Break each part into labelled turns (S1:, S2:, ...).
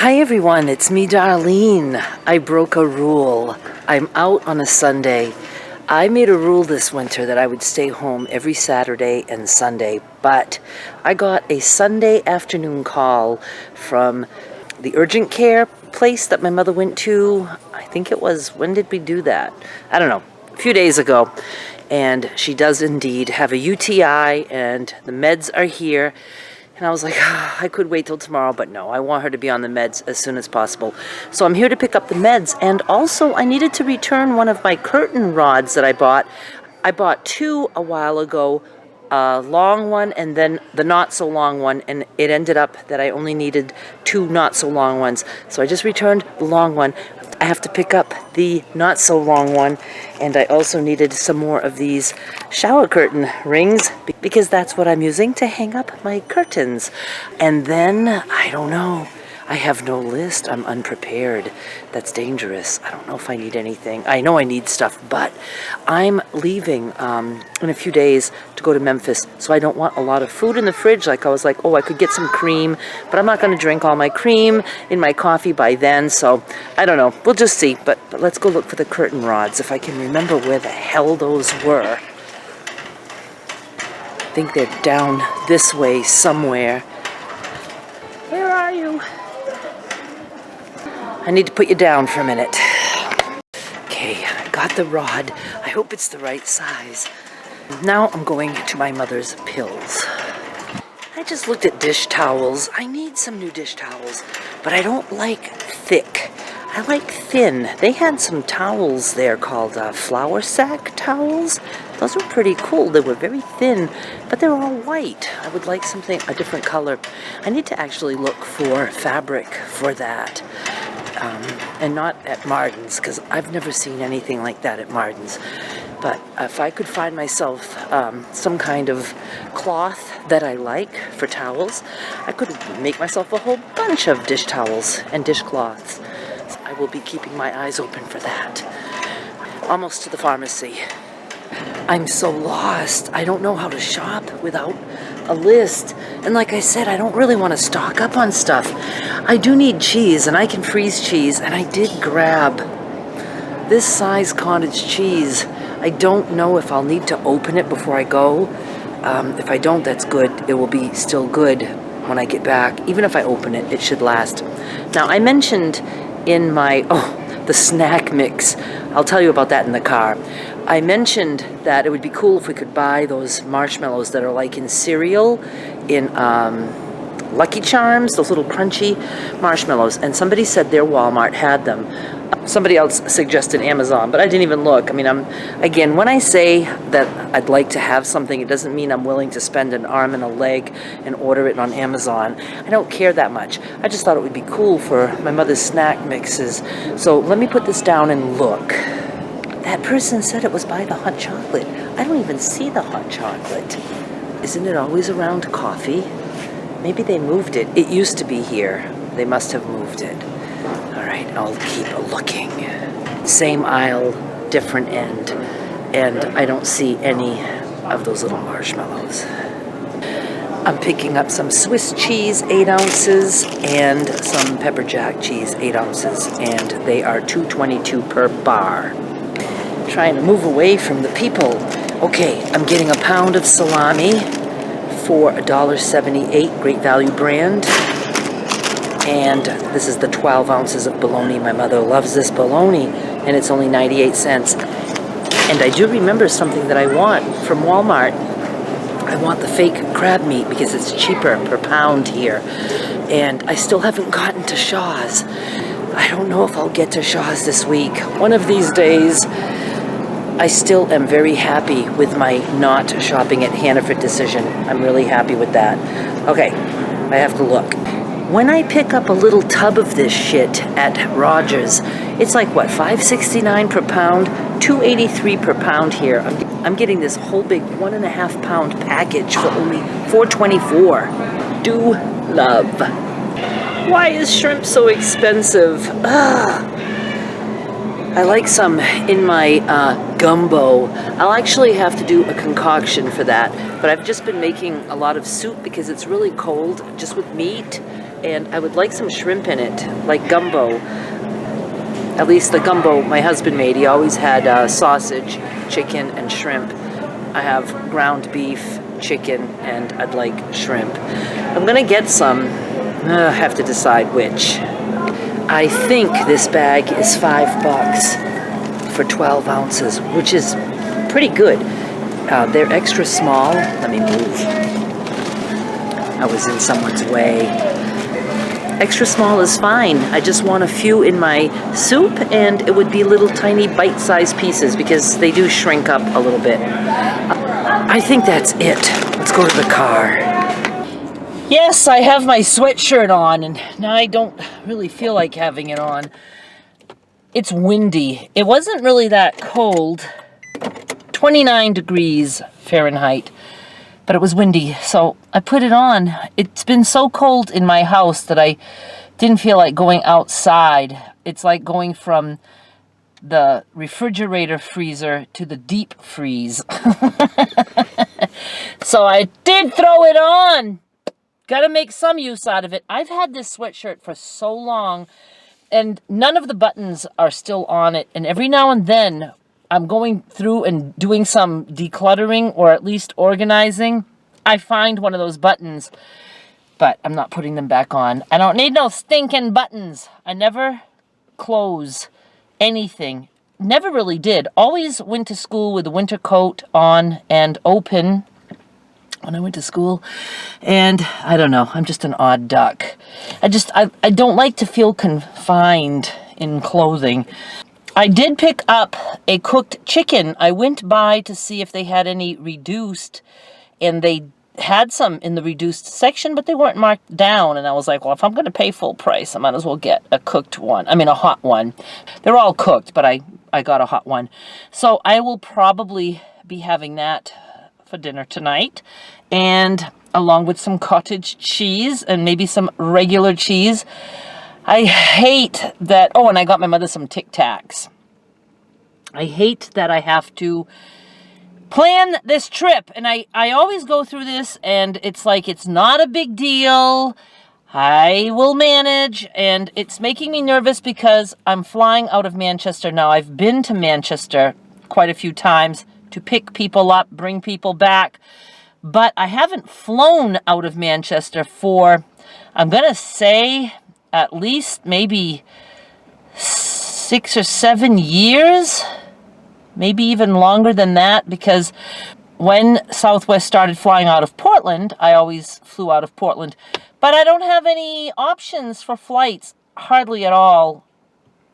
S1: Hi everyone, it's me Darlene. I broke a rule. I'm out on a Sunday. I made a rule this winter that I would stay home every Saturday and Sunday, but I got a Sunday afternoon call from the urgent care place that my mother went to. I think it was, when did we do that? I don't know, a few days ago. And she does indeed have a UTI and the meds are here. And I was like, I could wait till tomorrow, but no, I want her to be on the meds as soon as possible. So I'm here to pick up the meds. And also, I needed to return one of my curtain rods that I bought. I bought two a while ago, a long one and then the not so long one. And it ended up that I only needed two not so long ones. So I just returned the long one. I have to pick up the not so long one. And I also needed some more of these shower curtain rings because that's what I'm using to hang up my curtains. And then, I don't know, I have no list. I'm unprepared. That's dangerous. I don't know if I need anything. I know I need stuff, but I'm leaving in a few days to go to Memphis, so I don't want a lot of food in the fridge. Like I was like, oh, I could get some cream, but I'm not going to drink all my cream in my coffee by then, so I don't know. We'll just see, but let's go look for the curtain rods, if I can remember where the hell those were. I think they're down this way somewhere. Where are you? I need to put you down for a minute. Okay, I got the rod. I hope it's the right size. Now I'm going to my mother's pills. I just looked at dish towels. I need some new dish towels, but I don't like thick. I like thin. They had some towels there called flour sack towels. Those were pretty cool. They were very thin, but they were all white. I would like something, a different color. I need to actually look for fabric for that. And not at Martin's, because I've never seen anything like that at Martin's. But if I could find myself some kind of cloth that I like for towels, I could make myself a whole bunch of dish towels and dishcloths. So I will be keeping my eyes open for that. Almost to the pharmacy. I'm so lost. I don't know how to shop without a list. And like I said, I don't really want to stock up on stuff. I do need cheese, and I can freeze cheese, and I did grab this size cottage cheese. I don't know if I'll need to open it before I go. If I don't, that's good. It will be still good when I get back. Even if I open it, it should last. Now, I mentioned in my, the snack mix. I'll tell you about that in the car. I mentioned that it would be cool if we could buy those marshmallows that are like in cereal, in Lucky Charms, those little crunchy marshmallows. And somebody said their Walmart had them. Somebody else suggested Amazon, but I didn't even look. I mean, again, when I say that I'd like to have something, it doesn't mean I'm willing to spend an arm and a leg and order it on Amazon. I don't care that much. I just thought it would be cool for my mother's snack mixes. So let me put this down and look. That person said it was by the hot chocolate. I don't even see the hot chocolate. Isn't it always around coffee? Maybe they moved it. It used to be here. They must have moved it. All right, I'll keep looking. Same aisle, different end. And I don't see any of those little marshmallows. I'm picking up some Swiss cheese, 8 ounces, and some pepper jack cheese, 8 ounces. And they are $2.22 per bar. Trying to move away from the people. Okay, I'm getting a pound of salami for $1.78, Great Value brand. And this is the 12 ounces of bologna. My mother loves this bologna, and it's only 98 cents. And I do remember something that I want from Walmart. I want the fake crab meat because it's cheaper per pound here. And I still haven't gotten to Shaw's. I don't know if I'll get to Shaw's this week. One of these days. I still am very happy with my not shopping at Hannaford decision. I'm really happy with that. Okay, I have to look. When I pick up a little tub of this shit at Rogers, it's like, what, $5.69 per pound? $2.83 per pound here. I'm getting this whole big 1.5 pound package for only $4.24. Do love. Why is shrimp so expensive? Ugh. I like some in my gumbo. I'll actually have to do a concoction for that, but I've just been making a lot of soup because it's really cold, just with meat. and I would like some shrimp in it, like gumbo. At least the gumbo my husband made. He always had sausage, chicken, and shrimp. I have ground beef, chicken, and I'd like shrimp. I'm gonna get some. I have to decide which. I think this bag is $5 for 12 ounces, which is pretty good. They're extra small. Let me move. I was in someone's way. Extra small is fine. I just want a few in my soup, and it would be little tiny bite-sized pieces because they do shrink up a little bit. I think that's it. Let's go to the car. Yes, I have my sweatshirt on, and now I don't really feel like having it on. It's windy. It wasn't really that cold. 29 degrees Fahrenheit. But it was windy, so I put it on. It's been so cold in my house that I didn't feel like going outside. It's like going from the refrigerator freezer to the deep freeze. So I did throw it on. Gotta make some use out of it. I've had this sweatshirt for so long, and none of the buttons are still on it. And every now and then, I'm going through and doing some decluttering or at least organizing. I find one of those buttons, but I'm not putting them back on. I don't need no stinking buttons. I never close anything. Never really did. Always went to school with a winter coat on and open when I went to school. And I don't know, I'm just an odd duck. I don't like to feel confined in clothing. I did pick up a cooked chicken. I went by to see if they had any reduced, and they had some in the reduced section, but they weren't marked down. And I was like, well, if I'm going to pay full price, I might as well get a cooked one. I mean, a hot one. They're all cooked, but I got a hot one. So I will probably be having that for dinner tonight, and along with some cottage cheese and maybe some regular cheese. I hate that. Oh, and I got my mother some Tic Tacs. I hate that I have to plan this trip. And I always go through this, and it's like, it's not a big deal. I will manage. And it's making me nervous because I'm flying out of Manchester now. I've been to Manchester quite a few times to pick people up, bring people back. But I haven't flown out of Manchester for, I'm going to say, at least maybe 6 or 7 years, maybe even longer than that, because when Southwest started flying out of Portland, I always flew out of Portland. But I don't have any options for flights, hardly at all,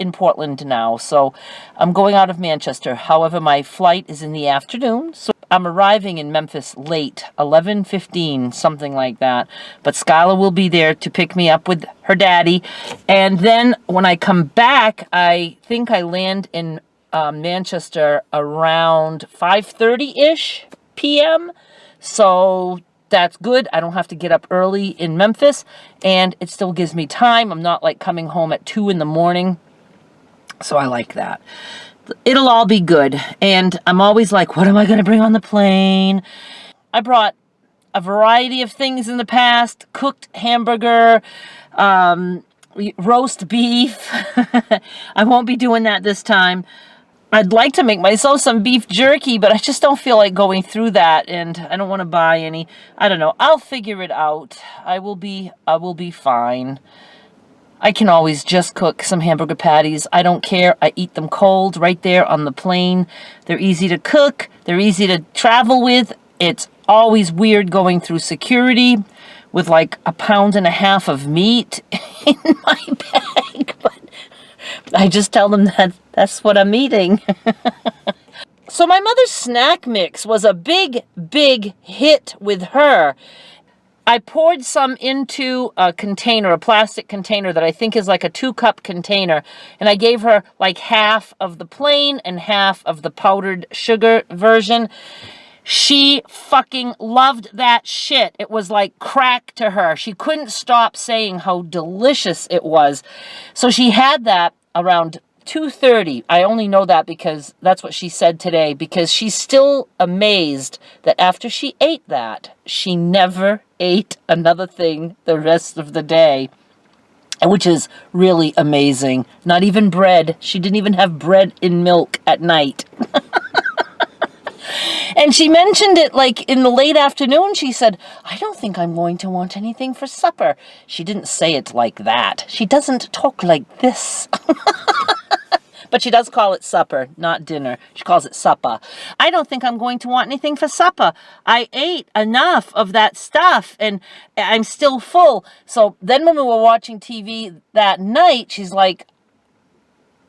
S1: in Portland now. So I'm going out of Manchester. However, my flight is in the afternoon, so I'm arriving in Memphis late, 11:15, something like that. But Skylar will be there to pick me up with her daddy. And then when I come back, I think I land in Manchester around 5:30-ish p.m. So that's good. I don't have to get up early in Memphis, and it still gives me time. I'm not like coming home at 2 in the morning. So I like that. It'll all be good. And I'm always like, what am I going to bring on the plane? I brought a variety of things in the past. Cooked hamburger, roast beef. I won't be doing that this time. I'd like to make myself some beef jerky, but I just don't feel like going through that, and I don't want to buy any. I don't know. I'll figure it out. I will be fine. I can always just cook some hamburger patties. I don't care. I eat them cold right there on the plane. They're easy to cook. They're easy to travel with. It's always weird going through security with like 1.5 pounds of meat in my bag. But I just tell them that that's what I'm eating. So my mother's snack mix was a big, big hit with her. I poured some into a container, a plastic container that I think is like a 2-cup container. And I gave her like half of the plain and half of the powdered sugar version. She fucking loved that shit. It was like crack to her. She couldn't stop saying how delicious it was. So she had that around 2:30. I only know that because that's what she said today, because she's still amazed that after she ate that, she never ate another thing the rest of the day. which is really amazing. Not even bread. She didn't even have bread and milk at night. And she mentioned it like in the late afternoon. She said, I don't think I'm going to want anything for supper. She didn't say it like that. She doesn't talk like this. But she does call it supper, not dinner. She calls it supper. I don't think I'm going to want anything for supper. I ate enough of that stuff and I'm still full. So then when we were watching TV that night, she's like,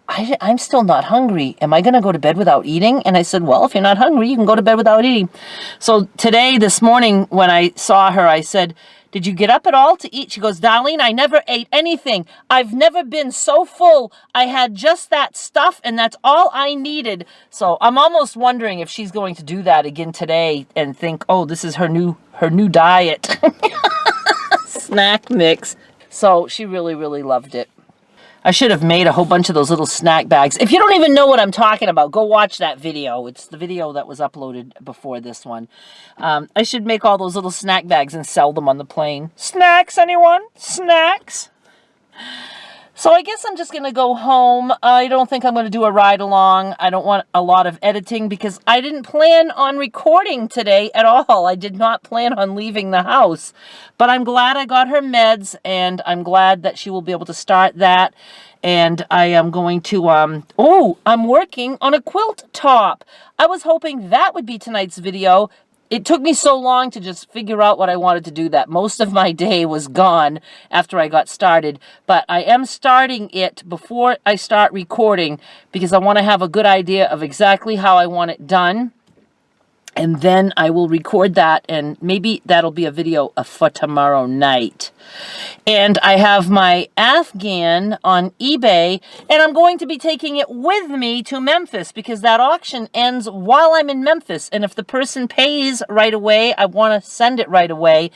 S1: I'm still not hungry. Am I going to go to bed without eating? And I said, well, if you're not hungry, you can go to bed without eating. So today, this morning, when I saw her, I said, did you get up at all to eat? She goes, Darlene, I never ate anything. I've never been so full. I had just that stuff, and that's all I needed. So I'm almost wondering if she's going to do that again today and think, oh, this is her new diet. Snack mix. So she really, really loved it. I should have made a whole bunch of those little snack bags. If you don't even know what I'm talking about, go watch that video. It's the video that was uploaded before this one. I should make all those little snack bags and sell them on the plane. Snacks, anyone? Snacks? So I guess I'm just going to go home. I don't think I'm going to do a ride along. I don't want a lot of editing because I didn't plan on recording today at all. I did not plan on leaving the house. But I'm glad I got her meds, and I'm glad that she will be able to start that. And I am going to, I'm working on a quilt top. I was hoping that would be tonight's video. It took me so long to just figure out what I wanted to do that most of my day was gone after I got started. But I am starting it before I start recording because I want to have a good idea of exactly how I want it done. And then I will record that, and maybe that'll be a video for tomorrow night. And I have my Afghan on eBay, and I'm going to be taking it with me to Memphis because that auction ends while I'm in Memphis. And if the person pays right away, I want to send it right away.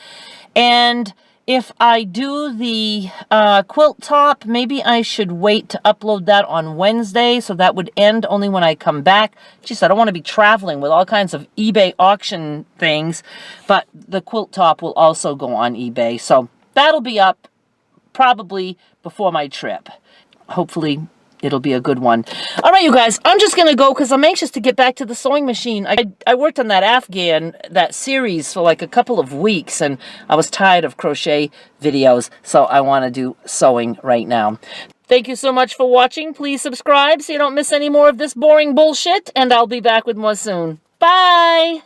S1: And if I do the quilt top, maybe I should wait to upload that on Wednesday, so that would end only when I come back. Geez, I don't want to be traveling with all kinds of eBay auction things, but the quilt top will also go on eBay, so that'll be up probably before my trip. Hopefully it'll be a good one. All right, you guys, I'm just going to go because I'm anxious to get back to the sewing machine. I worked on that Afghan, that series, for like a couple of weeks, and I was tired of crochet videos, so I want to do sewing right now. Thank you so much for watching. Please subscribe so you don't miss any more of this boring bullshit, and I'll be back with more soon. Bye!